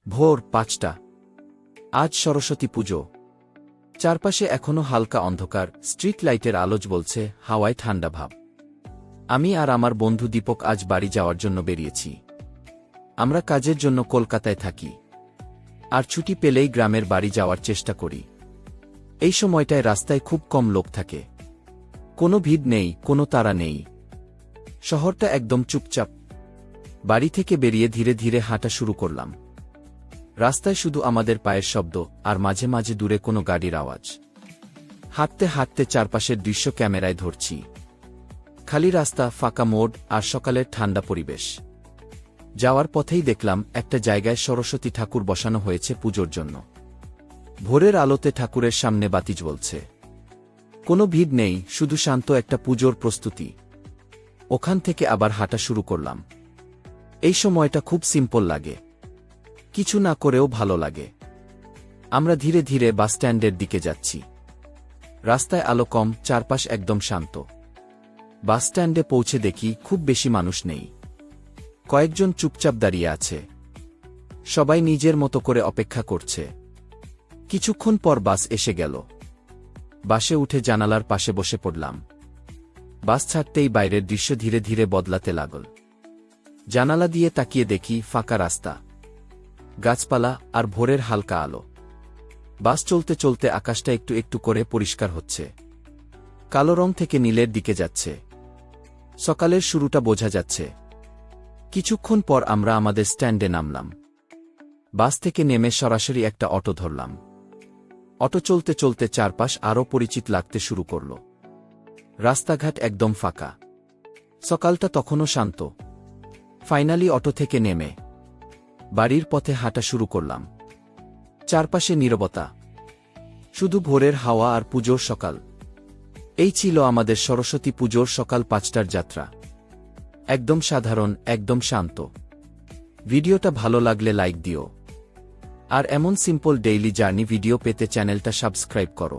ভোর ৫টা। আজ সরস্বতী পুজো। চারপাশে এখনো হালকা অন্ধকার, স্ট্রিট লাইটের আলো জ্বলছে, হাওয়ায় ঠান্ডা ভাব। আমি আর আমার বন্ধু দীপক আজ বাড়ি যাওয়ার জন্য বেরিয়েছি। আমরা কাজের জন্য কলকাতায় থাকি, আর ছুটি পেলেই গ্রামের বাড়ি যাওয়ার চেষ্টা করি। এই সময়টায় রাস্তায় খুব কম লোক থাকে, কোনো ভিড় নেই, কোনো তাড়া নেই। শহরটা একদম চুপচাপ। বাড়ি থেকে বেরিয়ে ধীরে ধীরে হাঁটা শুরু করলাম। রাস্তায় শুধু আমাদের পায়ের শব্দ, আর মাঝে মাঝে দূরে কোনো গাড়ির আওয়াজ। হাঁটতে হাঁটতে চারপাশের দৃশ্য ক্যামেরায় ধরছি। খালি রাস্তা, ফাঁকা মোড়, আর সকালের ঠান্ডা পরিবেশ। যাওয়ার পথেই দেখলাম একটা জায়গায় সরস্বতী ঠাকুর বসানো হয়েছে পুজোর জন্য। ভোরের আলোতে ঠাকুরের সামনে বাতি জ্বলছে। কোনো ভিড় নেই, শুধু শান্ত একটা পুজোর প্রস্তুতি। ওখান থেকে আবার হাঁটা শুরু করলাম। এই সময়টা খুব সিম্পল লাগে, কিছু না করেও ভালো লাগে। আমরা ধীরে ধীরে বাসস্ট্যান্ডের দিকে যাচ্ছি। রাস্তায় আলো কম, চারপাশ একদম শান্ত। বাসস্ট্যান্ডে পৌঁছে দেখি খুব বেশি মানুষ নেই। কয়েকজন চুপচাপ দাঁড়িয়ে আছে, সবাই নিজের মতো করে অপেক্ষা করছে। কিছুক্ষণ পর বাস এসে গেল। বাসে উঠে জানালার পাশে বসে পড়লাম। বাস ছাড়তেই বাইরের দৃশ্য ধীরে ধীরে বদলাতে লাগল। জানালা দিয়ে তাকিয়ে দেখি ফাঁকা রাস্তা, গাছপালা, আর ভোরের হালকা আলো। বাস চলতে চলতে আকাশটা একটু একটু করে পরিষ্কার হচ্ছে, কালো রং থেকে নীলের দিকে যাচ্ছে। সকালের শুরুটা বোঝা যাচ্ছে। কিছুক্ষণ পর আমরা আমাদের স্ট্যান্ডে নামলাম। বাস থেকে নেমে সরাসরি একটা অটো ধরলাম। অটো চলতে চলতে চারপাশ আরও পরিচিত লাগতে শুরু করল। রাস্তাঘাট একদম ফাঁকা, সকালটা তখনও শান্ত। ফাইনালি অটো থেকে নেমে বাড়ির পথে হাঁটা শুরু করলাম। চারপাশে নীরবতা, শুধু ভোরের হাওয়া আর পুজোর সকাল। এই ছিল আমাদের সরস্বতী পুজোর সকাল ৫টার যাত্রা। একদম সাধারণ, একদম শান্ত। ভিডিওটা ভালো লাগলে লাইক দিও, আর এমন সিম্পল ডেইলি জার্নি ভিডিও পেতে চ্যানেলটা সাবস্ক্রাইব করো।